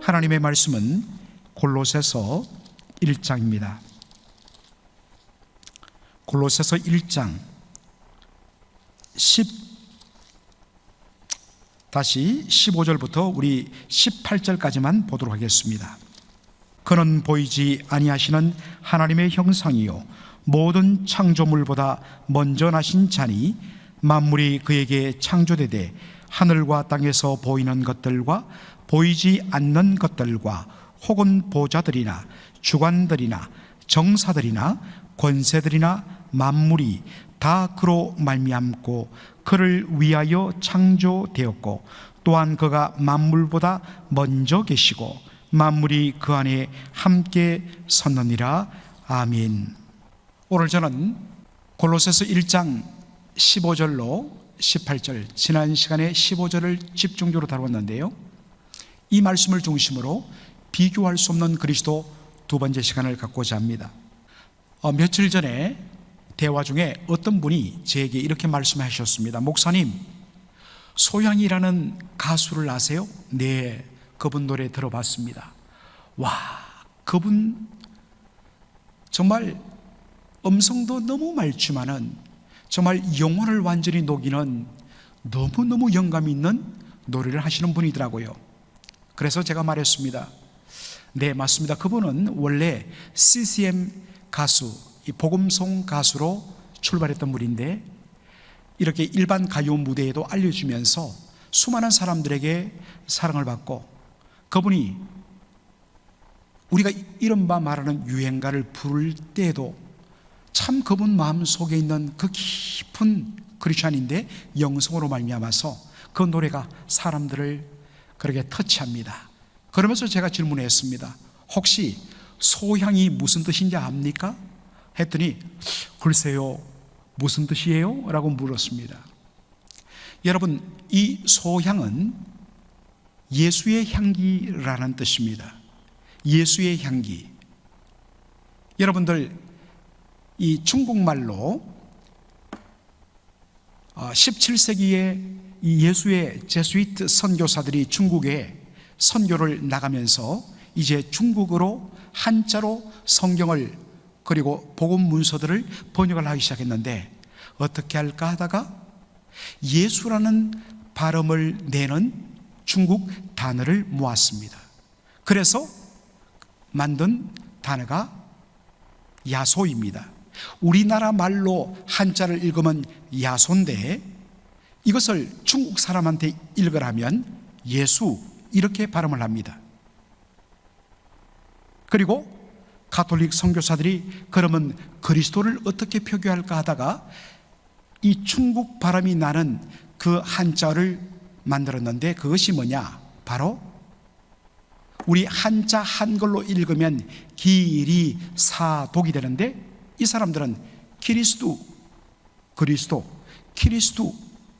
하나님의 말씀은 골로새서 1장입니다. 골로새서 1장 15절부터 우리 18절까지만 보도록 하겠습니다. 그는 보이지 아니하시는 하나님의 형상이요 모든 창조물보다 먼저 나신 자니 만물이 그에게 창조되되 하늘과 땅에서 보이는 것들과 보이지 않는 것들과 혹은 보좌들이나 주관들이나 정사들이나 권세들이나 만물이 다 그로 말미암고 그를 위하여 창조되었고 또한 그가 만물보다 먼저 계시고 만물이 그 안에 함께 섰느니라. 아멘. 오늘 저는 골로새서 1장 15절로 18절, 지난 시간에 15절을 집중적으로 다루었는데요, 이 말씀을 중심으로 비교할 수 없는 그리스도 두 번째 시간을 갖고자 합니다. 며칠 전에 대화 중에 어떤 분이 제게 이렇게 말씀하셨습니다. 목사님, 소양이라는 가수를 아세요? 네, 그분 노래 들어봤습니다. 와, 그분 정말 음성도 너무 맑지만은 정말 영혼을 완전히 녹이는 너무너무 영감 있는 노래를 하시는 분이더라고요. 그래서 제가 말했습니다. 네, 맞습니다. 그분은 원래 CCM 가수, 이 복음송 가수로 출발했던 분인데 이렇게 일반 가요 무대에도 알려주면서 수많은 사람들에게 사랑을 받고, 그분이 우리가 이른바 말하는 유행가를 부를 때에도 참 그분 마음속에 있는 그 깊은 크리스찬인데 영성으로 말미암아서 그 노래가 사람들을 그렇게 터치합니다. 그러면서 제가 질문했습니다. 혹시 소향이 무슨 뜻인지 압니까? 했더니 글쎄요, 무슨 뜻이에요? 라고 물었습니다. 여러분, 이 소향은 예수의 향기라는 뜻입니다. 예수의 향기. 여러분들, 이 중국말로 17세기에 이 예수의 제수이트 선교사들이 중국에 선교를 나가면서 이제 중국어로 한자로 성경을 그리고 복음 문서들을 번역을 하기 시작했는데 어떻게 할까 하다가 예수라는 발음을 내는 중국 단어를 모았습니다. 그래서 만든 단어가 야소입니다. 우리나라 말로 한자를 읽으면 야소인데 이것을 중국 사람한테 읽으라면 예수 이렇게 발음을 합니다. 그리고 가톨릭 선교사들이 그러면 그리스도를 어떻게 표기할까 하다가 이 중국 발음이 나는 그 한자를 만들었는데 그것이 뭐냐? 바로 우리 한자 한글로 읽으면 기리사독이 되는데 이 사람들은 그리스도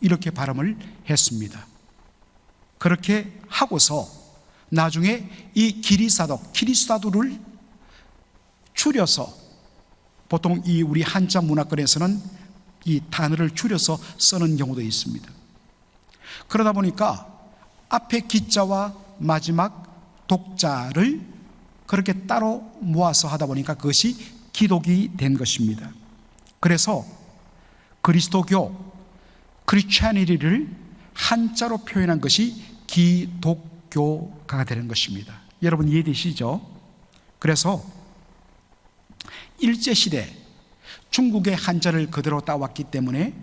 이렇게 발음을 했습니다. 그렇게 하고서 나중에 이 기리사독, 키리스도를 줄여서, 보통 이 우리 한자 문화권에서는 이 단어를 줄여서 쓰는 경우도 있습니다. 그러다 보니까 앞에 기자와 마지막 독자를 그렇게 따로 모아서 하다 보니까 그것이 기독이 된 것입니다. 그래서 그리스도교, 크리스찬이리를 한자로 표현한 것이 기독교가 되는 것입니다. 여러분 이해되시죠? 그래서 일제시대 중국의 한자를 그대로 따왔기 때문에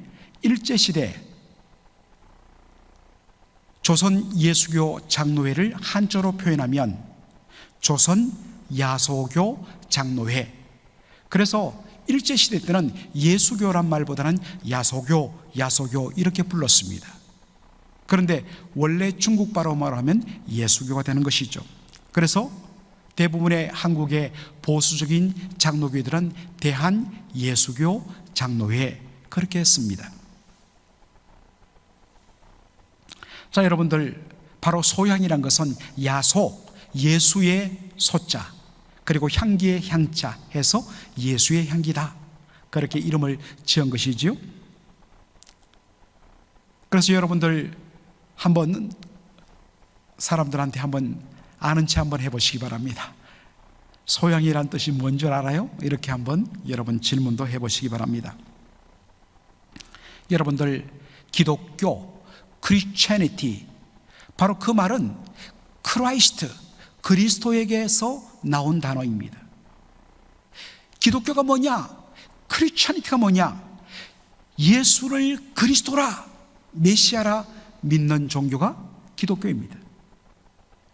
일제시대 조선 예수교 장로회를 한자로 표현하면 조선 야소교 장로회. 그래서 일제시대 때는 예수교란 말보다는 야소교 이렇게 불렀습니다. 그런데 원래 중국 발음으로 하면 예수교가 되는 것이죠. 그래서 대부분의 한국의 보수적인 장로교들은 대한예수교 장로회 그렇게 했습니다. 자, 여러분들, 바로 소향이란 것은 야소, 예수의 소자, 그리고 향기의 향자 해서 예수의 향기다, 그렇게 이름을 지은 것이지요. 그래서 여러분들 한번 사람들한테 한번 아는 체 한번 해보시기 바랍니다. 소양이란 뜻이 뭔 줄 알아요? 이렇게 한번 여러분 질문도 해보시기 바랍니다. 여러분들, 기독교, 크리스천리티, 바로 그 말은 크라이스트, 그리스도에게서 나온 단어입니다. 기독교가 뭐냐? 크리스천리티가 뭐냐? 예수를 그리스도라, 메시아라 믿는 종교가 기독교입니다.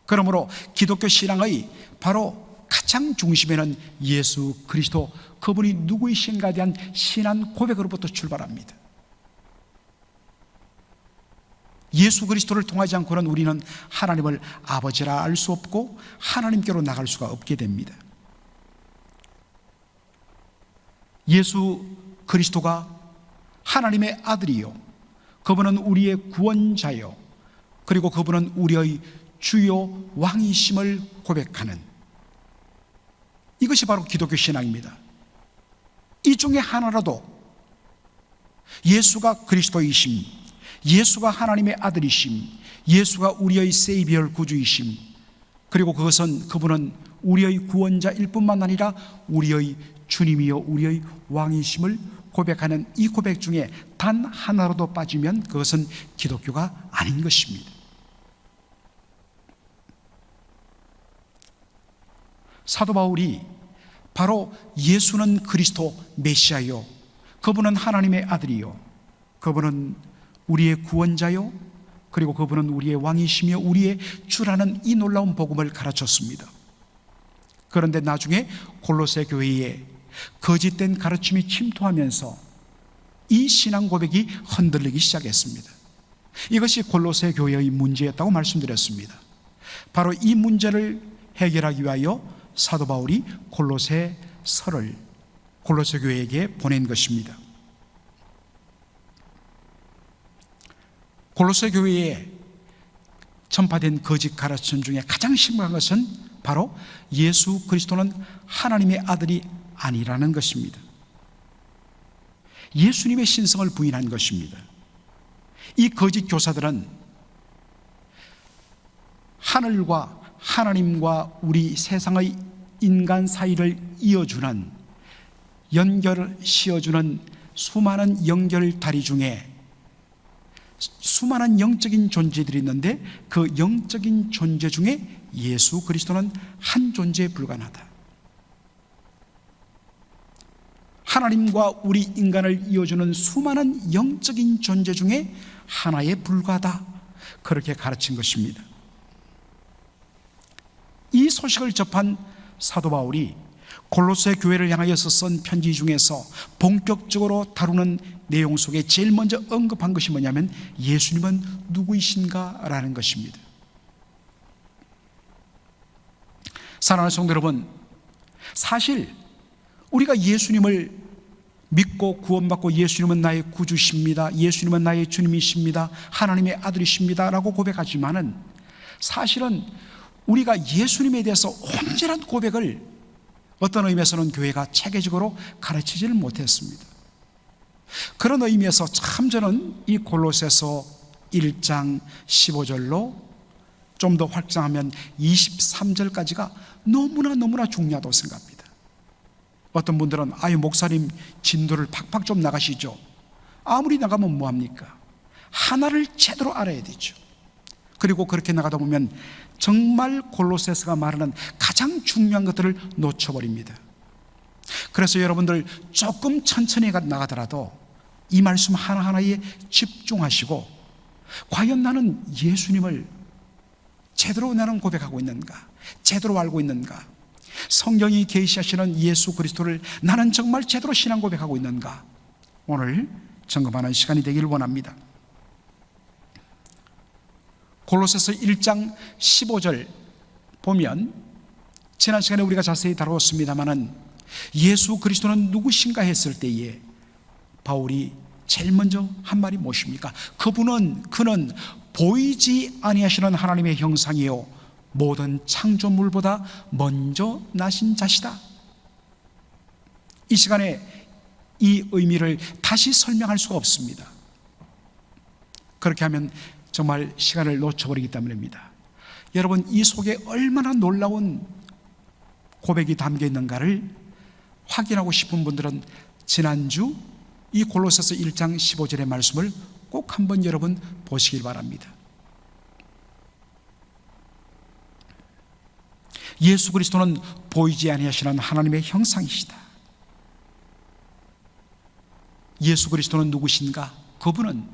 그러므로 기독교 신앙의 바로 가장 중심에는 예수 그리스도, 그분이 누구이신가에 대한 신앙 고백으로부터 출발합니다. 예수 그리스도를 통하지 않고는 우리는 하나님을 아버지라 알 수 없고 하나님께로 나갈 수가 없게 됩니다. 예수 그리스도가 하나님의 아들이요, 그분은 우리의 구원자요, 그리고 그분은 우리의 주요 왕이심을 고백하는, 이것이 바로 기독교 신앙입니다. 이 중에 하나라도 예수가 그리스도이심, 예수가 하나님의 아들이심, 예수가 우리의 세이비얼 구주이심, 그리고 그분은 우리의 구원자일 뿐만 아니라 우리의 주님이요 우리의 왕이심을 고백하는 이 고백 중에 단 하나라도 빠지면 그것은 기독교가 아닌 것입니다. 사도 바울이 바로 예수는 그리스도 메시아요, 그분은 하나님의 아들이요, 그분은 우리의 구원자요, 그리고 그분은 우리의 왕이시며 우리의 주라는 이 놀라운 복음을 가르쳤습니다. 그런데 나중에 골로새 교회에 거짓된 가르침이 침투하면서 이 신앙 고백이 흔들리기 시작했습니다. 이것이 골로새 교회의 문제였다고 말씀드렸습니다. 바로 이 문제를 해결하기 위하여 사도 바울이 골로새서를 골로새 교회에게 보낸 것입니다. 골로새 교회에 전파된 거짓 가르침 중에 가장 심각한 것은 바로 예수 그리스도는 하나님의 아들이 아니라는 것입니다. 예수님의 신성을 부인한 것입니다. 이 거짓 교사들은 하늘과 하나님과 우리 세상의 인간 사이를 이어주는, 연결을 씌워주는 수많은 연결다리 중에 수많은 영적인 존재들이 있는데 그 영적인 존재 중에 예수 그리스도는 한 존재에 불과하다. 하나님과 우리 인간을 이어주는 수많은 영적인 존재 중에 하나에 불과하다, 그렇게 가르친 것입니다. 이 소식을 접한 사도 바울이 골로새 교회를 향하여서 쓴 편지 중에서 본격적으로 다루는 내용 속에 제일 먼저 언급한 것이 뭐냐면 예수님은 누구이신가 라는 것입니다. 사랑하는 성도 여러분, 사실 우리가 예수님을 믿고 구원받고 예수님은 나의 구주십니다, 예수님은 나의 주님이십니다, 하나님의 아들이십니다 라고 고백하지만은 사실은 우리가 예수님에 대해서 온전한 고백을 어떤 의미에서는 교회가 체계적으로 가르치지를 못했습니다. 그런 의미에서 참 저는 이 골로새서 1장 15절로 좀 더 확장하면 23절까지가 너무나 중요하다고 생각합니다. 어떤 분들은 목사님 진도를 팍팍 좀 나가시죠. 아무리 나가면 뭐합니까? 하나를 제대로 알아야 되죠. 그리고 그렇게 나가다 보면 정말 골로새서가 말하는 가장 중요한 것들을 놓쳐버립니다. 그래서 여러분들 조금 천천히 나가더라도 이 말씀 하나하나에 집중하시고, 과연 나는 예수님을 제대로 나는 고백하고 있는가, 제대로 알고 있는가, 성경이 계시하시는 예수 그리스도를 나는 정말 제대로 신앙 고백하고 있는가, 오늘 점검하는 시간이 되기를 원합니다. 골로새서 1장 15절 보면 지난 시간에 우리가 자세히 다루었습니다마는 예수 그리스도는 누구신가 했을 때에 바울이 제일 먼저 한 말이 무엇입니까? 그는 보이지 아니하시는 하나님의 형상이요 모든 창조물보다 먼저 나신 자시다. 이 시간에 이 의미를 다시 설명할 수가 없습니다. 그렇게 하면 정말 시간을 놓쳐버리기 때문입니다. 여러분, 이 속에 얼마나 놀라운 고백이 담겨 있는가를 확인하고 싶은 분들은 지난주 이 골로새서 1장 15절의 말씀을 꼭 한번 여러분 보시길 바랍니다. 예수 그리스도는 보이지 아니하시는 하나님의 형상이시다. 예수 그리스도는 누구신가? 그분은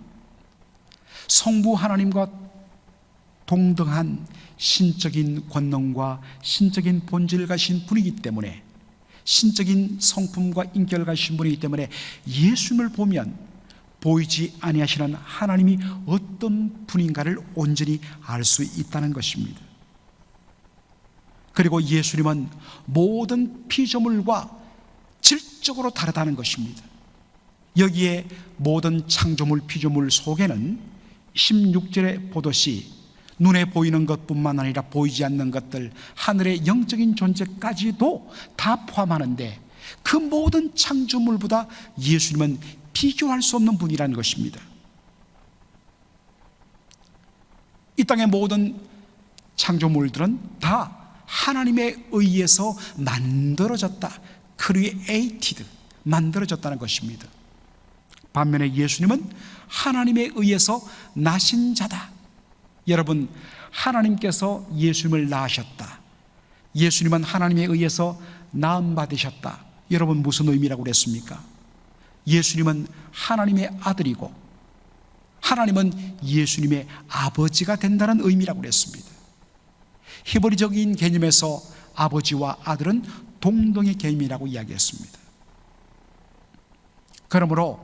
성부 하나님과 동등한 신적인 권능과 신적인 본질을 가신 분이기 때문에, 신적인 성품과 인격을 가신 분이기 때문에 예수님을 보면 보이지 아니하시는 하나님이 어떤 분인가를 온전히 알 수 있다는 것입니다. 그리고 예수님은 모든 피조물과 질적으로 다르다는 것입니다. 여기에 모든 창조물 피조물 속에는 16절에 보듯이 눈에 보이는 것뿐만 아니라 보이지 않는 것들, 하늘의 영적인 존재까지도 다 포함하는데, 그 모든 창조물보다 예수님은 비교할 수 없는 분이라는 것입니다. 이 땅의 모든 창조물들은 다 하나님에 의해서 만들어졌다, created, 만들어졌다는 것입니다. 반면에 예수님은 하나님에 의해서 나신 자다. 여러분, 하나님께서 예수님을 낳으셨다, 예수님은 하나님에 의해서 낳음받으셨다. 여러분, 무슨 의미라고 그랬습니까? 예수님은 하나님의 아들이고 하나님은 예수님의 아버지가 된다는 의미라고 그랬습니다. 히브리적인 개념에서 아버지와 아들은 동등의 개념이라고 이야기했습니다. 그러므로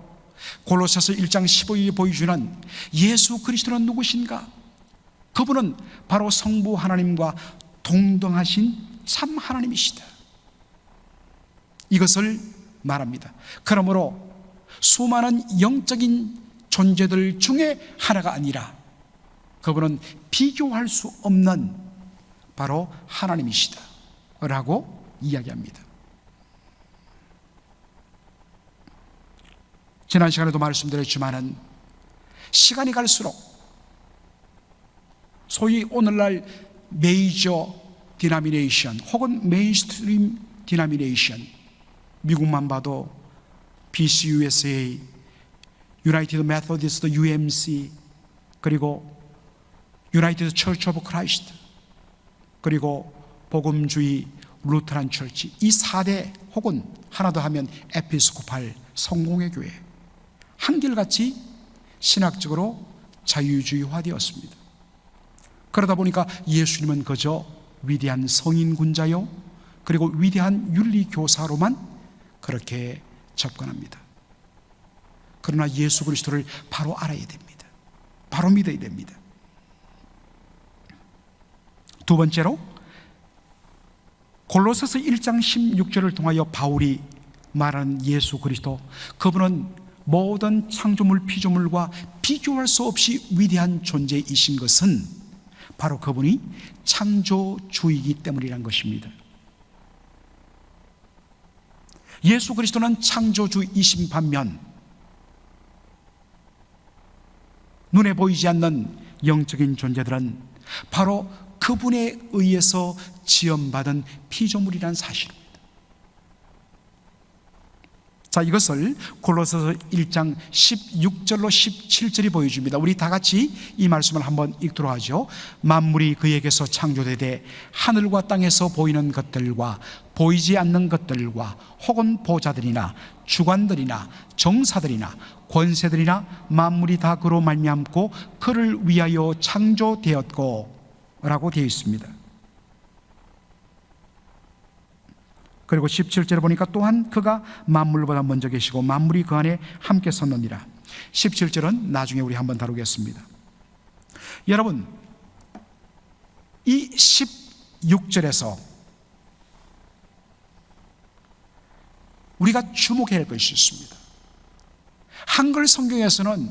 골로새서 1장 15절이 보여주는 예수 그리스도는 누구신가? 그분은 바로 성부 하나님과 동등하신 참 하나님이시다, 이것을 말합니다. 그러므로 수많은 영적인 존재들 중에 하나가 아니라 그분은 비교할 수 없는 바로 하나님이시다 라고 이야기합니다. 지난 시간에도 말씀드렸지만은 시간이 갈수록 소위 오늘날 메이저 디나미네이션 혹은 메인스트림 디나미네이션, 미국만 봐도 BCUSA, 유나이티드 메소디스트 UMC, 그리고 유나이티드 처치 오브 크라이스트, 그리고 복음주의 루터란 철치, 이 4대 혹은 하나 더 하면 에피스코팔 성공회 교회, 한결같이 신학적으로 자유주의화되었습니다. 그러다 보니까 예수님은 그저 위대한 성인군자요 그리고 위대한 윤리교사로만 그렇게 접근합니다. 그러나 예수 그리스도를 바로 알아야 됩니다. 바로 믿어야 됩니다. 두 번째로 골로새서 1장 16절을 통하여 바울이 말하는 예수 그리스도, 그분은 모든 창조물 피조물과 비교할 수 없이 위대한 존재이신 것은 바로 그분이 창조주이기 때문이라는 것입니다. 예수 그리스도는 창조주이신 반면 눈에 보이지 않는 영적인 존재들은 바로 그분에 의해서 지음받은 피조물이라는 사실입니다. 자, 이것을 골로새서 1장 16절로 17절이 보여줍니다. 우리 다 같이 이 말씀을 한번 읽도록 하죠. 만물이 그에게서 창조되되 하늘과 땅에서 보이는 것들과 보이지 않는 것들과 혹은 보좌들이나 주관들이나 정사들이나 권세들이나 만물이 다 그로 말미암고 그를 위하여 창조되었고 라고 되어 있습니다. 그리고 17절에 보니까 또한 그가 만물보다 먼저 계시고 만물이 그 안에 함께 섰느니라. 17절은 나중에 우리 한번 다루겠습니다. 여러분, 이 16절에서 우리가 주목해야 할 것이 있습니다. 한글 성경에서는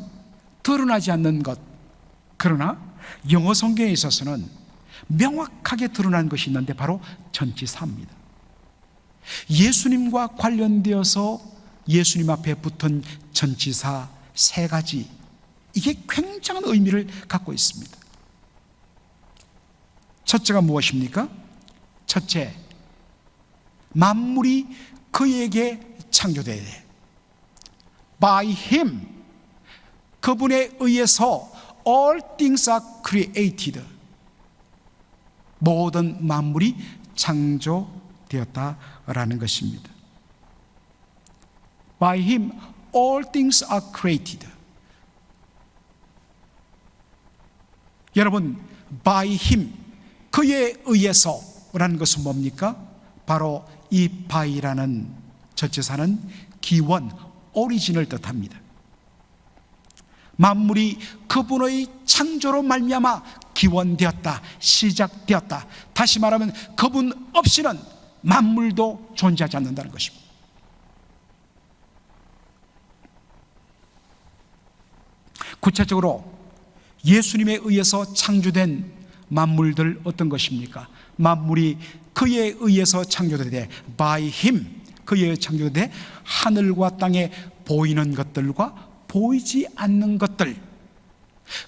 드러나지 않는 것, 그러나 영어 성경에 있어서는 명확하게 드러난 것이 있는데 바로 전치사입니다. 예수님과 관련되어서 예수님 앞에 붙은 전치사 3가지, 이게 굉장한 의미를 갖고 있습니다. 첫째가 무엇입니까? 첫째, 만물이 그에게 창조되어야 돼. By Him, 그분에 의해서 all things are created. 모든 만물이 창조되었다라는 것입니다. By Him, all things are created. 여러분, by Him, 그에 의해서라는 것은 뭡니까? 바로 이 by라는 전치사는 기원, 오리진을 뜻합니다. 만물이 그분의 창조로 말미암아 기원되었다, 시작되었다. 다시 말하면 그분 없이는 만물도 존재하지 않는다는 것입니다. 구체적으로 예수님에 의해서 창조된 만물들 어떤 것입니까? 만물이 그에 의해서 창조되되 by Him, 그에 의해 창조되되 하늘과 땅에 보이는 것들과 보이지 않는 것들,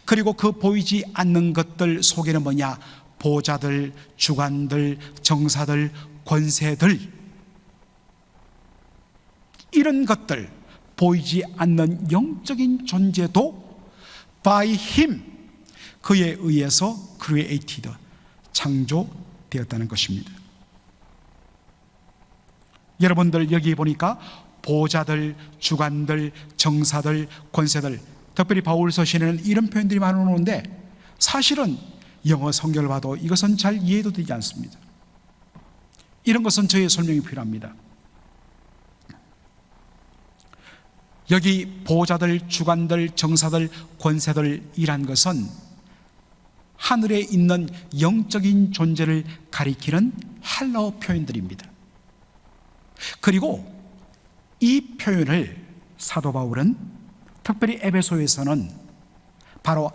그리고 그 보이지 않는 것들 속에는 뭐냐? 보좌들, 주관들, 정사들, 권세들, 이런 것들, 보이지 않는 영적인 존재도 by Him, 그에 의해서 created, 창조되었다는 것입니다. 여러분들 여기 보니까 보좌들, 주관들, 정사들, 권세들, 특별히 바울서 시에는 이런 표현들이 많이 나오는데 사실은 영어 성경을 봐도 이것은 잘 이해도 되지 않습니다. 이런 것은 저의 설명이 필요합니다. 여기 보좌들, 주관들, 정사들, 권세들이란 것은 하늘에 있는 영적인 존재를 가리키는 헬라어 표현들입니다. 그리고 이 표현을 사도 바울은 특별히 에베소에서는 바로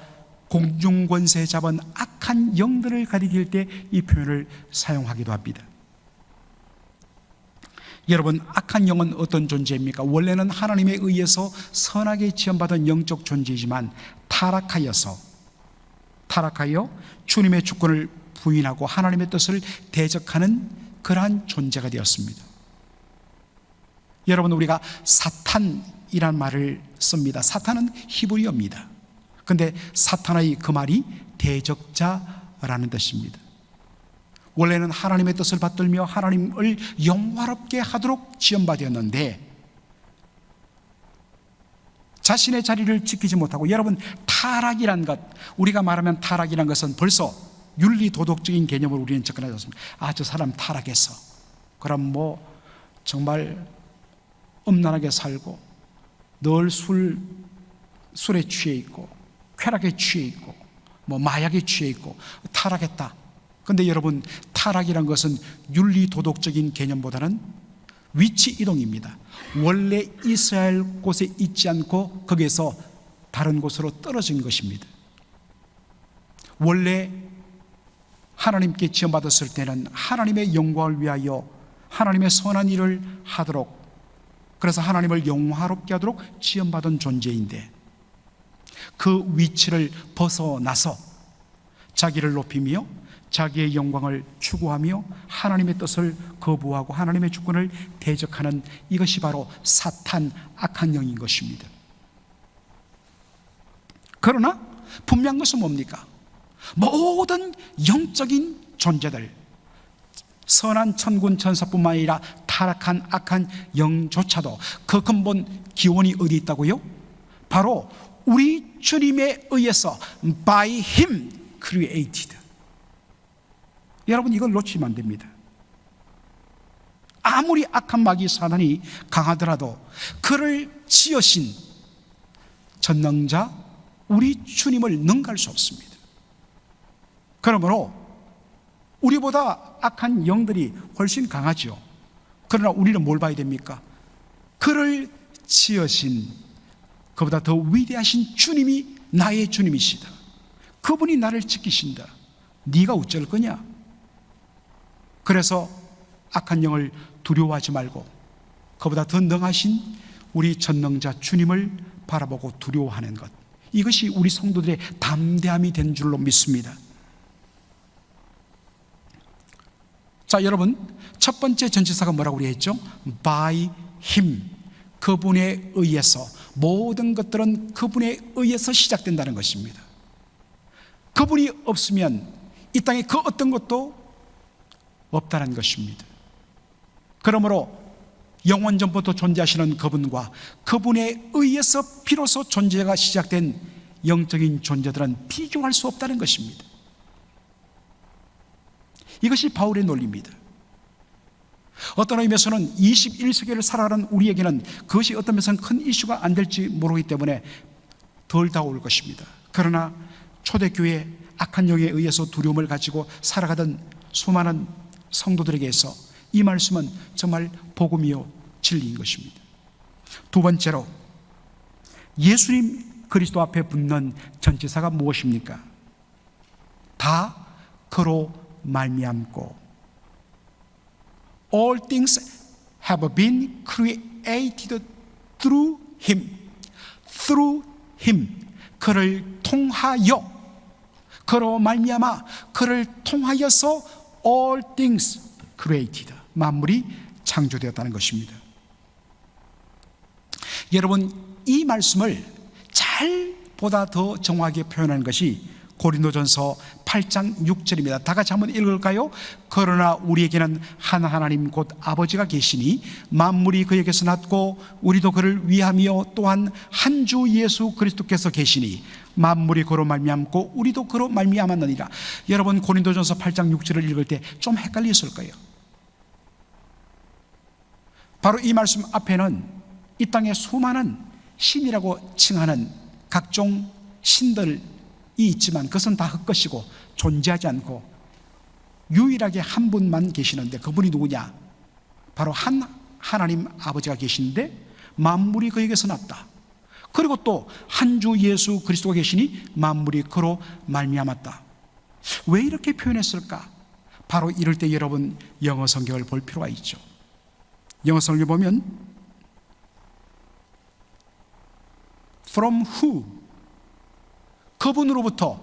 공중권세 잡은 악한 영들을 가리킬 때 이 표현을 사용하기도 합니다. 여러분, 악한 영은 어떤 존재입니까? 원래는 하나님에 의해서 선하게 지음받은 영적 존재이지만 타락하여 주님의 주권을 부인하고 하나님의 뜻을 대적하는 그러한 존재가 되었습니다. 여러분, 우리가 사탄이란 말을 씁니다. 사탄은 히브리어입니다. 그런데 사탄의 그 말이 대적자라는 뜻입니다. 원래는 하나님의 뜻을 받들며 하나님을 영화롭게 하도록 지음받았는데 자신의 자리를 지키지 못하고, 여러분, 타락이란 것, 우리가 말하면 타락이란 것은 벌써 윤리 도덕적인 개념을 우리는 접근하지 않습니다. 아, 저 사람 타락했어. 그럼 뭐 정말 음란하게 살고 늘 술에 취해 있고 쾌락에 취해 있고 뭐 마약에 취해 있고 타락했다. 그런데 여러분, 타락이란 것은 윤리 도덕적인 개념보다는 위치 이동입니다. 원래 이스라엘 곳에 있지 않고 거기에서 다른 곳으로 떨어진 것입니다. 원래 하나님께 지음받았을 때는 하나님의 영광을 위하여 하나님의 선한 일을 하도록, 그래서 하나님을 영화롭게 하도록 지음받은 존재인데 그 위치를 벗어나서 자기를 높이며 자기의 영광을 추구하며 하나님의 뜻을 거부하고 하나님의 주권을 대적하는, 이것이 바로 사탄, 악한 영인 것입니다. 그러나 분명한 것은 뭡니까? 모든 영적인 존재들, 선한 천군 천사뿐만 아니라 타락한 악한 영조차도 그 근본 기원이 어디 있다고요? 바로 우리 주님에 의해서 by Him created. 여러분, 이걸 놓치면 안 됩니다. 아무리 악한 마귀 사단이 강하더라도 그를 지으신 전능자 우리 주님을 능가할 수 없습니다. 그러므로 우리보다 악한 영들이 훨씬 강하죠. 그러나 우리는 뭘 봐야 됩니까? 그를 지으신 그보다 더 위대하신 주님이 나의 주님이시다. 그분이 나를 지키신다. 네가 어쩔 거냐? 그래서 악한 영을 두려워하지 말고 그보다 더 능하신 우리 전능자 주님을 바라보고 두려워하는 것, 이것이 우리 성도들의 담대함이 된 줄로 믿습니다. 자, 여러분, 첫 번째 전치사가 뭐라고 했죠? By him, 그분에 의해서. 모든 것들은 그분에 의해서 시작된다는 것입니다. 그분이 없으면 이 땅에 그 어떤 것도 없다는 것입니다. 그러므로 영원 전부터 존재하시는 그분과 그분에 의해서 비로소 존재가 시작된 영적인 존재들은 비교할 수 없다는 것입니다. 이것이 바울의 논리입니다. 어떤 의미에서는 21세기를 살아가는 우리에게는 그것이 어떤 면에서는 큰 이슈가 안 될지 모르기 때문에 덜 다가올 것입니다. 그러나 초대교회 악한 영에 의해서 두려움을 가지고 살아가던 수많은 성도들에게서 이 말씀은 정말 복음이요 진리인 것입니다. 두 번째로, 예수님 그리스도 앞에 붙는 전치사가 무엇입니까? 다 그로 말미암고, All things have been created through him. Through him, 그를 통하여, 그로 말미암아, 그를 통하여서 all things created, 만물이 창조되었다는 것입니다. 여러분, 이 말씀을 보다 더 정확하게 표현하는 것이 고린도전서 8장 6절입니다. 다 같이 한번 읽을까요? 그러나 우리에게는 한 하나님 곧 아버지가 계시니 만물이 그에게서 났고 우리도 그를 위하며 또한 한 주 예수 그리스도께서 계시니 만물이 그로 말미암고 우리도 그로 말미암았느니라. 여러분, 고린도전서 8장 6절을 읽을 때 좀 헷갈렸을 거예요. 바로 이 말씀 앞에는 이 땅에 수많은 신이라고 칭하는 각종 신들이 있지만 그것은 다 헛것이고 존재하지 않고 유일하게 한 분만 계시는데, 그분이 누구냐? 바로 한 하나님 아버지가 계시는데 만물이 그에게서 났다. 그리고 또 한 주 예수 그리스도가 계시니 만물이 그로 말미암았다. 왜 이렇게 표현했을까? 바로 이럴 때 여러분, 영어 성경을 볼 필요가 있죠. 영어 성경을 보면 From who, 그분으로부터.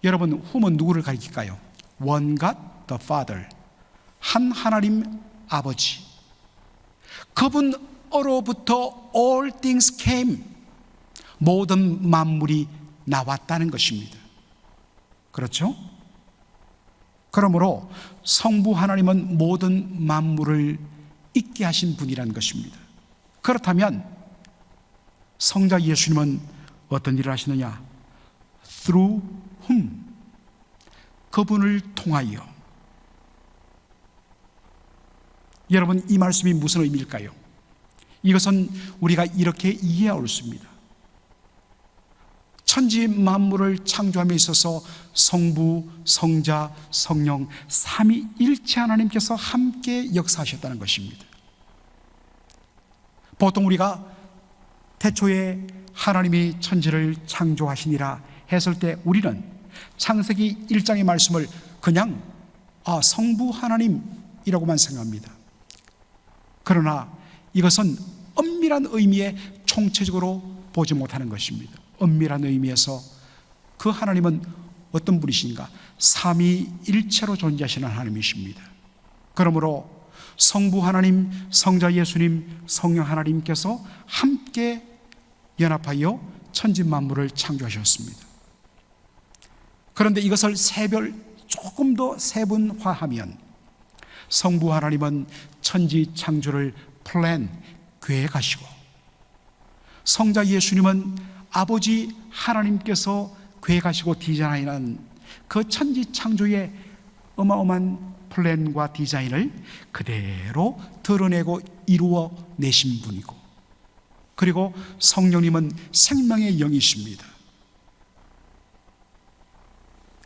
여러분, whom은 누구를 가리킬까요? One God, the Father, 한 하나님 아버지. 그분으로부터 all things came, 모든 만물이 나왔다는 것입니다. 그렇죠? 그러므로 성부 하나님은 모든 만물을 있게 하신 분이라는 것입니다. 그렇다면 성자 예수님은 어떤 일을 하시느냐? Through whom, 그분을 통하여. 여러분, 이 말씀이 무슨 의미일까요? 이것은 우리가 이렇게 이해할 수 있습니다. 천지 만물을 창조함에 있어서 성부, 성자, 성령 삼위일체 하나님께서 함께 역사하셨다는 것입니다. 보통 우리가 태초에 하나님이 천지를 창조하시니라 했을 때 우리는 창세기 1장의 말씀을 그냥 성부 하나님이라고만 생각합니다. 그러나 이것은 엄밀한 의미의 총체적으로 보지 못하는 것입니다. 엄밀한 의미에서 그 하나님은 어떤 분이신가? 삼위일체로 존재하시는 하나님이십니다. 그러므로 성부 하나님, 성자 예수님, 성령 하나님께서 함께 연합하여 천지 만물을 창조하셨습니다. 그런데 이것을 조금 더 세분화하면 성부 하나님은 천지 창조를 계획하시고, 성자 예수님은 아버지 하나님께서 계획하시고 디자인한 그 천지 창조의 어마어마한 플랜과 디자인을 그대로 드러내고 이루어 내신 분이고, 그리고 성령님은 생명의 영이십니다.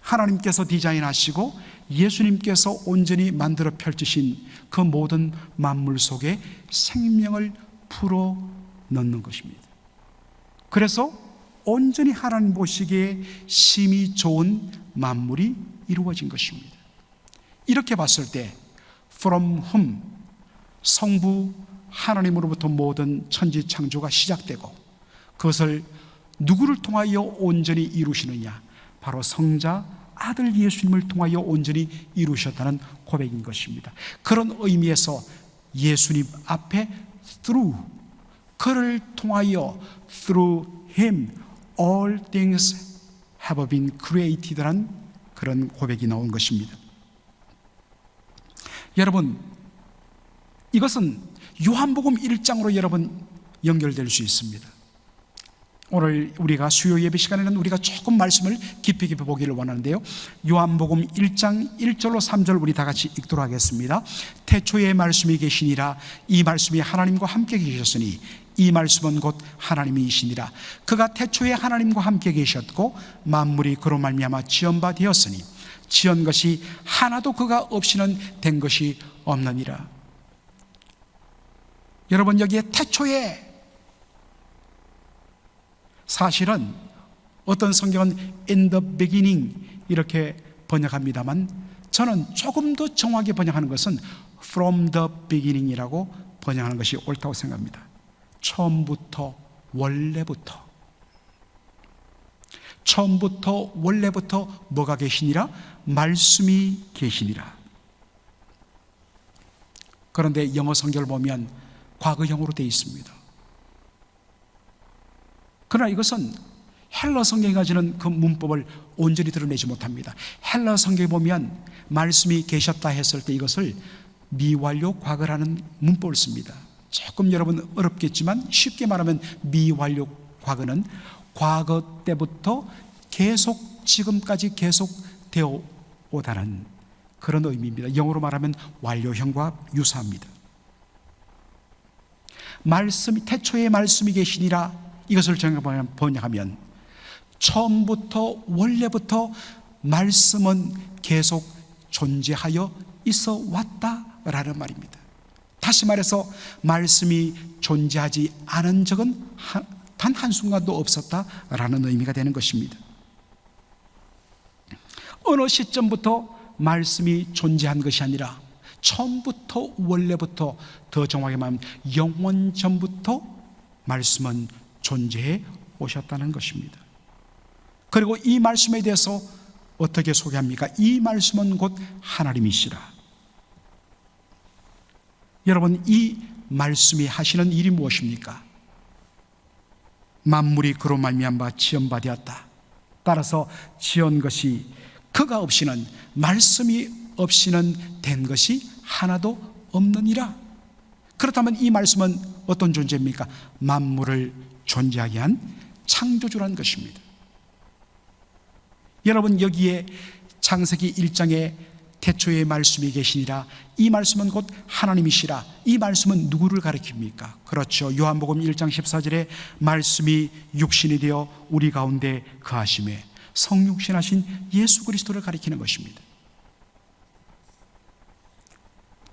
하나님께서 디자인하시고 예수님께서 온전히 만들어 펼치신 그 모든 만물 속에 생명을 풀어 넣는 것입니다. 그래서 온전히 하나님 보시기에 심히 좋은 만물이 이루어진 것입니다. 이렇게 봤을 때 From whom, 성부 하나님으로부터 모든 천지 창조가 시작되고 그것을 누구를 통하여 온전히 이루시느냐? 바로 성자 아들 예수님을 통하여 온전히 이루셨다는 고백인 것입니다. 그런 의미에서 예수님 앞에 through, 그를 통하여 through him all things have been created라는 그런 고백이 나온 것입니다. 여러분, 이것은 요한복음 1장으로 여러분 연결될 수 있습니다. 오늘 우리가 수요 예배 시간에는 우리가 조금 말씀을 깊이 보기를 원하는데요, 요한복음 1장 1절로 3절 우리 다 같이 읽도록 하겠습니다. 태초에 말씀이 계시니라. 이 말씀이 하나님과 함께 계셨으니 이 말씀은 곧 하나님이시니라. 그가 태초에 하나님과 함께 계셨고 만물이 그로 말미암아 지은 바 되었으니 지은 것이 하나도 그가 없이는 된 것이 없느니라. 여러분, 여기에 태초에, 사실은 어떤 성경은 in the beginning 이렇게 번역합니다만 저는 조금 더 정확하게 번역하는 것은 from the beginning 이라고 번역하는 것이 옳다고 생각합니다. 처음부터, 원래부터. 처음부터 원래부터 뭐가 계시니라? 말씀이 계시니라. 그런데 영어 성경을 보면 과거형으로 되어 있습니다. 그러나 이것은 헬러 성경이 가지는 그 문법을 온전히 드러내지 못합니다. 헬러 성경에 보면 말씀이 계셨다 했을 때 이것을 미완료 과거라는 문법을 씁니다. 조금 여러분 어렵겠지만 쉽게 말하면 미완료 과거는 과거 때부터 계속 지금까지 계속 되어 오다는 그런 의미입니다. 영어로 말하면 완료형과 유사합니다. 말씀이, 태초에 말씀이 계시니라, 이것을 번역하면 처음부터 원래부터 말씀은 계속 존재하여 있어 왔다라는 말입니다. 다시 말해서 말씀이 존재하지 않은 적은 단 한순간도 없었다라는 의미가 되는 것입니다. 어느 시점부터 말씀이 존재한 것이 아니라 처음부터 원래부터, 더 정확하게 말하면 영원 전부터 말씀은 존재해 오셨다는 것입니다. 그리고 이 말씀에 대해서 어떻게 소개합니까? 이 말씀은 곧 하나님이시라. 여러분, 이 말씀이 하시는 일이 무엇입니까? 만물이 그로 말미암아 지은 바 되었다. 따라서 지은 것이 그가 없이는, 말씀이 없이는 된 것이 하나도 없느니라. 그렇다면 이 말씀은 어떤 존재입니까? 만물을 존재하게 한 창조주라는 것입니다. 여러분, 여기에 창세기 1장에 태초에 말씀이 계시니라, 이 말씀은 곧 하나님이시라, 이 말씀은 누구를 가리킵니까? 그렇죠, 요한복음 1장 14절에 말씀이 육신이 되어 우리 가운데 거하심에, 성육신하신 예수 그리스도를 가리키는 것입니다.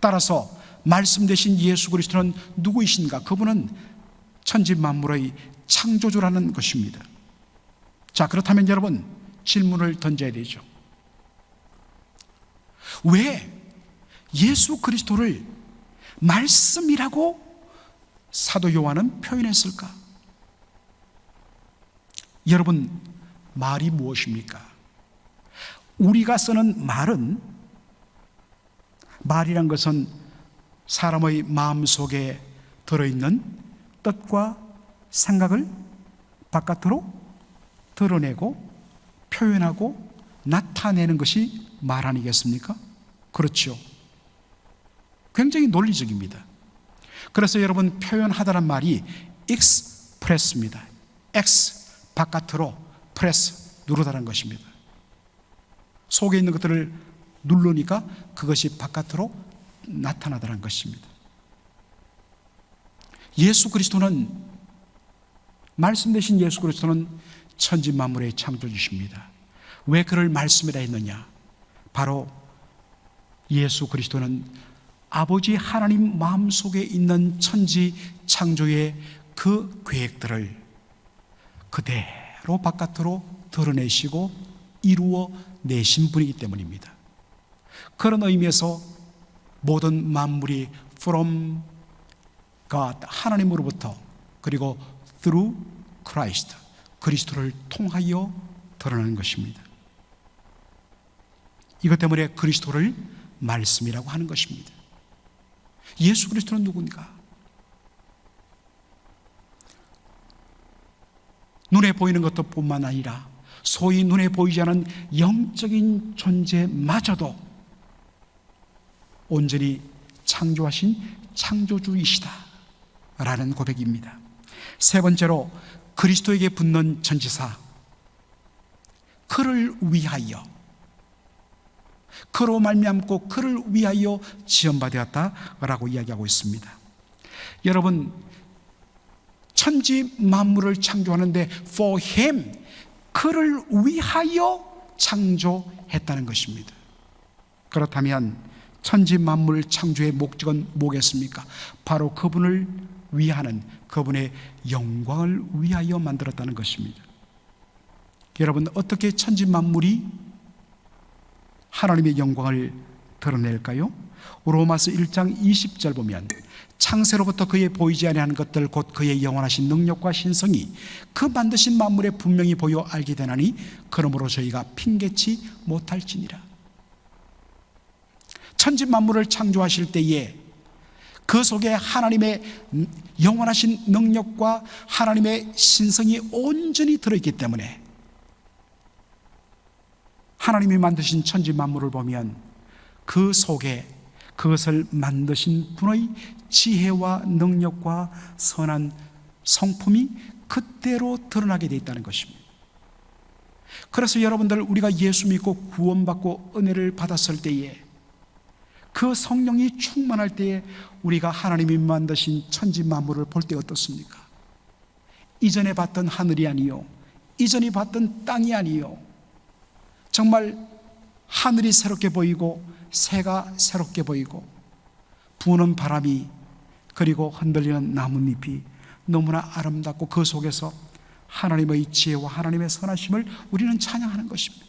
따라서 말씀 되신 예수 그리스도는 누구이신가? 그분은 천지 만물의 창조주라는 것입니다. 자, 그렇다면 여러분, 질문을 던져야 되죠. 왜 예수 그리스도를 말씀이라고 사도 요한은 표현했을까? 여러분, 말이 무엇입니까? 우리가 쓰는 말이란 것은 사람의 마음속에 들어있는 뜻과 생각을 바깥으로 드러내고 표현하고 나타내는 것이 말 아니겠습니까? 그렇죠. 굉장히 논리적입니다. 그래서 여러분, 표현하다는 말이 express입니다. X, 바깥으로, press, 누르다는 것입니다. 속에 있는 것들을 누르니까 그것이 바깥으로 나타나다는 것입니다. 예수 그리스도는, 말씀 되신 예수 그리스도는 천지 만물의 창조주십니다. 왜 그를 말씀이라 했느냐? 바로 예수 그리스도는 아버지 하나님 마음속에 있는 천지 창조의 그 계획들을 그대로 바깥으로 드러내시고 이루어 내신 분이기 때문입니다. 그런 의미에서 모든 만물이 from God, 하나님으로부터, 그리고 through Christ, 그리스도를 통하여 드러나는 것입니다. 이것 때문에 그리스도를 말씀이라고 하는 것입니다. 예수 그리스도는 누구인가? 눈에 보이는 것도 뿐만 아니라 소위 눈에 보이지 않은 영적인 존재마저도 온전히 창조하신 창조주이시다 라는 고백입니다. 세 번째로 그리스도에게 붙는 전치사, 그를 위하여, 그로 말미암고 그를 위하여 지음받았다라고 이야기하고 있습니다. 여러분, 천지 만물을 창조하는데 for him, 그를 위하여 창조했다는 것입니다. 그렇다면 천지 만물 창조의 목적은 뭐겠습니까? 바로 그분을 위하는, 그분의 영광을 위하여 만들었다는 것입니다. 여러분, 어떻게 천지 만물이 하나님의 영광을 드러낼까요? 로마서 1장 20절 보면 창세로부터 그의 보이지 아니하는 것들 곧 그의 영원하신 능력과 신성이 그 만드신 만물에 분명히 보여 알게 되나니 그러므로 저희가 핑계치 못할지니라. 천지 만물을 창조하실 때에 그 속에 하나님의 영원하신 능력과 하나님의 신성이 온전히 들어있기 때문에 하나님이 만드신 천지 만물을 보면 그 속에 그것을 만드신 분의 지혜와 능력과 선한 성품이 그대로 드러나게 되어 있다는 것입니다. 그래서 여러분들, 우리가 예수 믿고 구원받고 은혜를 받았을 때에 그 성령이 충만할 때에 우리가 하나님이 만드신 천지 만물을 볼 때 어떻습니까? 이전에 봤던 하늘이 아니요, 이전에 봤던 땅이 아니요, 정말 하늘이 새롭게 보이고 새가 새롭게 보이고 부는 바람이 그리고 흔들리는 나뭇잎이 너무나 아름답고 그 속에서 하나님의 지혜와 하나님의 선하심을 우리는 찬양하는 것입니다.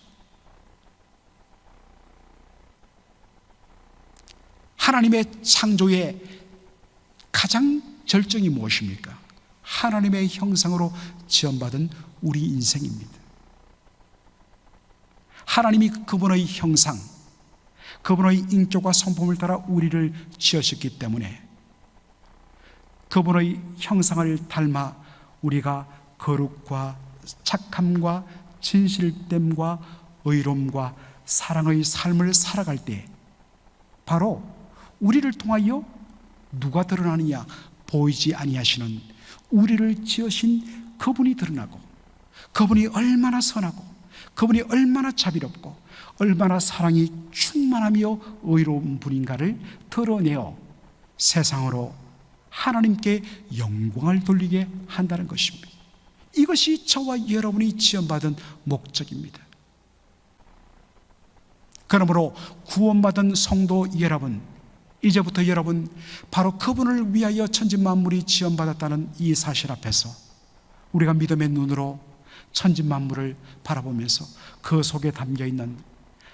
하나님의 창조의 가장 절정이 무엇입니까? 하나님의 형상으로 지음받은 우리 인생입니다. 하나님이 그분의 형상, 그분의 인격과 성품을 따라 우리를 지으셨기 때문에 그분의 형상을 닮아 우리가 거룩과 착함과 진실됨과 의로움과 사랑의 삶을 살아갈 때 바로 우리를 통하여 누가 드러나느냐? 보이지 아니하시는 우리를 지으신 그분이 드러나고, 그분이 얼마나 선하고 그분이 얼마나 자비롭고 얼마나 사랑이 충만하며 의로운 분인가를 드러내어 세상으로 하나님께 영광을 돌리게 한다는 것입니다. 이것이 저와 여러분이 지음받은 목적입니다. 그러므로 구원받은 성도 여러분, 이제부터 여러분 바로 그분을 위하여 천지 만물이 지음받았다는 이 사실 앞에서 우리가 믿음의 눈으로 천지 만물을 바라보면서 그 속에 담겨있는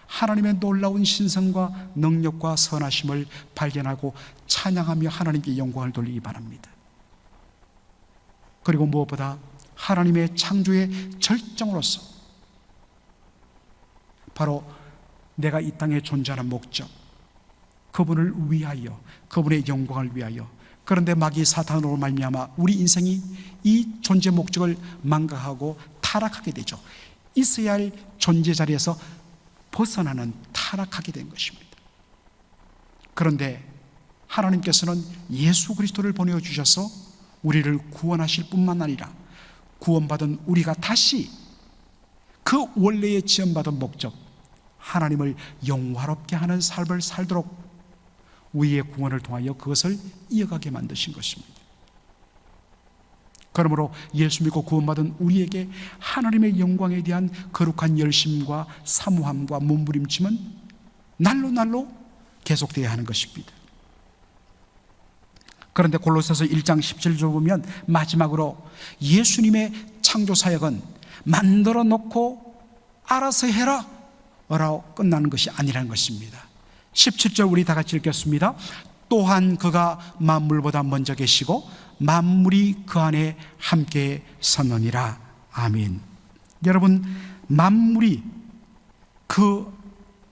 하나님의 놀라운 신성과 능력과 선하심을 발견하고 찬양하며 하나님께 영광을 돌리기 바랍니다. 그리고 무엇보다 하나님의 창조의 절정으로서 바로 내가 이 땅에 존재하는 목적, 그분을 위하여, 그분의 영광을 위하여. 그런데 마귀 사탄으로 말미암아 우리 인생이 이 존재 목적을 망각하고 타락하게 되죠. 있어야 할 존재 자리에서 벗어나는, 타락하게 된 것입니다. 그런데 하나님께서는 예수 그리스도를 보내주셔서 우리를 구원하실 뿐만 아니라 구원받은 우리가 다시 그 원래의 지음받은 목적, 하나님을 영화롭게 하는 삶을 살도록 우리의 구원을 통하여 그것을 이어가게 만드신 것입니다. 그러므로 예수 믿고 구원받은 우리에게 하나님의 영광에 대한 거룩한 열심과 사모함과 몸부림침은 날로 날로 계속되어야 하는 것입니다. 그런데 골로새서 1장 17절 보면 마지막으로 예수님의 창조 사역은 만들어 놓고 알아서 해라 라고 끝나는 것이 아니라는 것입니다. 17절 우리 다 같이 읽겠습니다. 또한 그가 만물보다 먼저 계시고 만물이 그 안에 함께 섰느니라. 아멘. 여러분, 만물이 그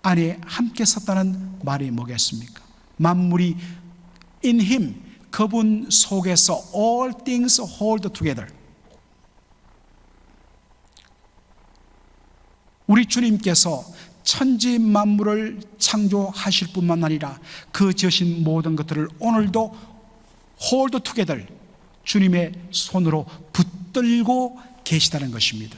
안에 함께 섰다는 말이 뭐겠습니까? 만물이 in him, 그분 속에서 all things hold together. 우리 주님께서 천지 만물을 창조하실 뿐만 아니라 그 지으신 모든 것들을 오늘도 hold together, 주님의 손으로 붙들고 계시다는 것입니다.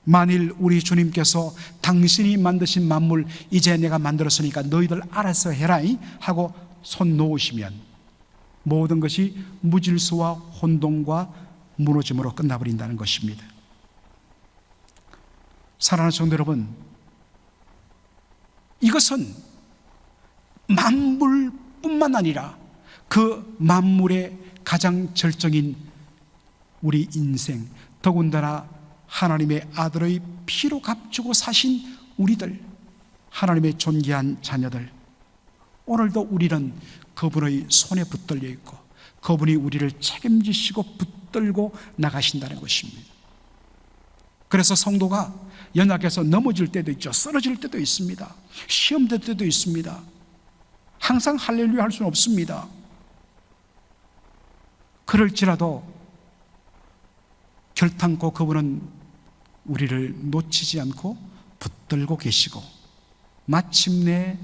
만일 우리 주님께서 당신이 만드신 만물 이제 내가 만들었으니까 너희들 알아서 해라 하고 손 놓으시면 모든 것이 무질서와 혼돈과 무너짐으로 끝나버린다는 것입니다. 사랑하는 성도 여러분, 이것은 만물뿐만 아니라 그 만물의 가장 절정인 우리 인생, 더군다나 하나님의 아들의 피로 값주고 사신 우리들, 하나님의 존귀한 자녀들, 오늘도 우리는 그분의 손에 붙들려 있고 그분이 우리를 책임지시고 붙들고 나가신다는 것입니다. 그래서 성도가 연약해서 넘어질 때도 있죠. 쓰러질 때도 있습니다. 시험될 때도 있습니다. 항상 할렐루야 할 수는 없습니다. 그럴지라도 결탄코 그분은 우리를 놓치지 않고 붙들고 계시고 마침내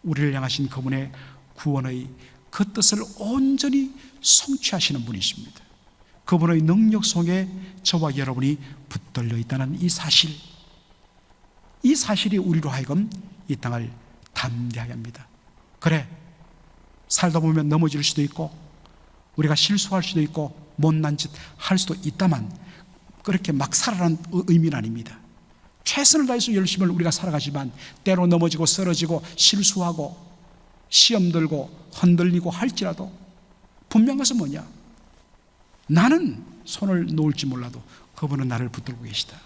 우리를 향하신 그분의 구원의 그 뜻을 온전히 성취하시는 분이십니다. 그분의 능력 속에 저와 여러분이 붙들려 있다는 이 사실이 우리로 하여금 이 땅을 담대하게 합니다. 그래, 살다 보면 넘어질 수도 있고 우리가 실수할 수도 있고 못난 짓 할 수도 있다만 그렇게 막 살아라는 의미는 아닙니다. 최선을 다해서 열심히 우리가 살아가지만 때로 넘어지고 쓰러지고 실수하고 시험 들고 흔들리고 할지라도 분명한 것은 뭐냐? 나는 손을 놓을지 몰라도 그분은 나를 붙들고 계시다.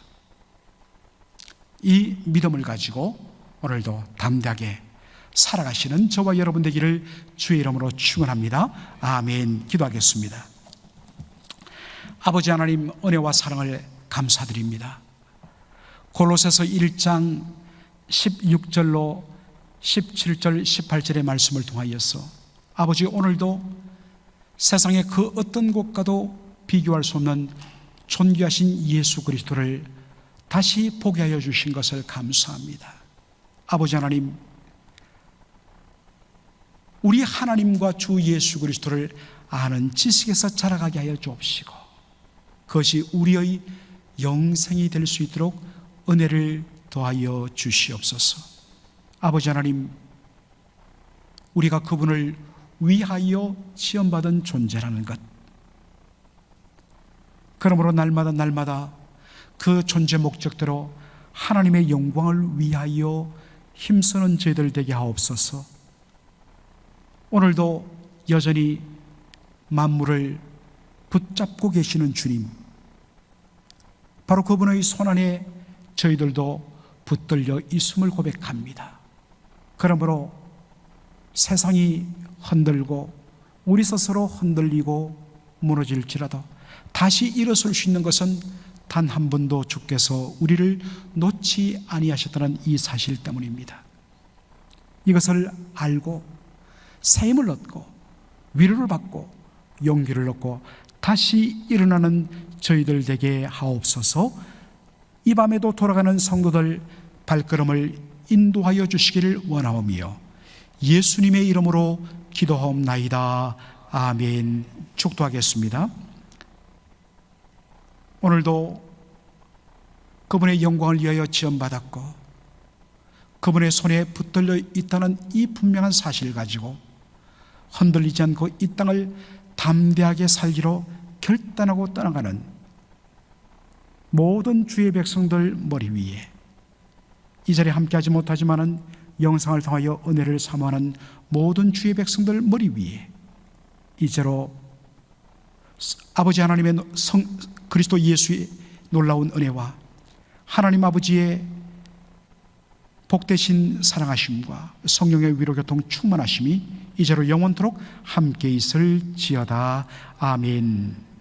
이 믿음을 가지고 오늘도 담대하게 살아가시는 저와 여러분 되기를 주의 이름으로 축원합니다. 아멘. 기도하겠습니다. 아버지 하나님, 은혜와 사랑을 감사드립니다. 골로새서 1장 16절로 17절 18절의 말씀을 통하여서 아버지, 오늘도 세상의 그 어떤 곳과도 비교할 수 없는 존귀하신 예수 그리스도를 다시 보게 하여 주신 것을 감사합니다. 아버지 하나님, 우리 하나님과 주 예수 그리스도를 아는 지식에서 자라가게 하여 주옵시고 그것이 우리의 영생이 될 수 있도록 은혜를 더하여 주시옵소서. 아버지 하나님, 우리가 그분을 위하여 지원받은 존재라는 것, 그러므로 날마다 그 존재 목적대로 하나님의 영광을 위하여 힘쓰는 저희들 되게 하옵소서. 오늘도 여전히 만물을 붙잡고 계시는 주님, 바로 그분의 손안에 저희들도 붙들려 있음을 고백합니다. 그러므로 세상이 흔들고 우리 스스로 흔들리고 무너질지라도 다시 일어설 수 있는 것은 단 한 번도 주께서 우리를 놓지 아니하셨다는 이 사실 때문입니다. 이것을 알고 새 힘을 얻고 위로를 받고 용기를 얻고 다시 일어나는 저희들 되게 하옵소서. 이 밤에도 돌아가는 성도들 발걸음을 인도하여 주시기를 원하오며 예수님의 이름으로 기도하옵나이다. 아멘. 축도하겠습니다. 오늘도 그분의 영광을 위하여 지원받았고 그분의 손에 붙들려 있다는 이 분명한 사실 가지고 흔들리지 않고 이 땅을 담대하게 살기로 결단하고 떠나가는 모든 주의 백성들 머리 위에, 이 자리에 함께하지 못하지만은 영상을 통하여 은혜를 사모하는 모든 주의 백성들 머리 위에 이제로 아버지 하나님의 그리스도 예수의 놀라운 은혜와 하나님 아버지의 복되신 사랑하심과 성령의 위로교통 충만하심이 이제로 영원토록 함께 있을지어다. 아멘.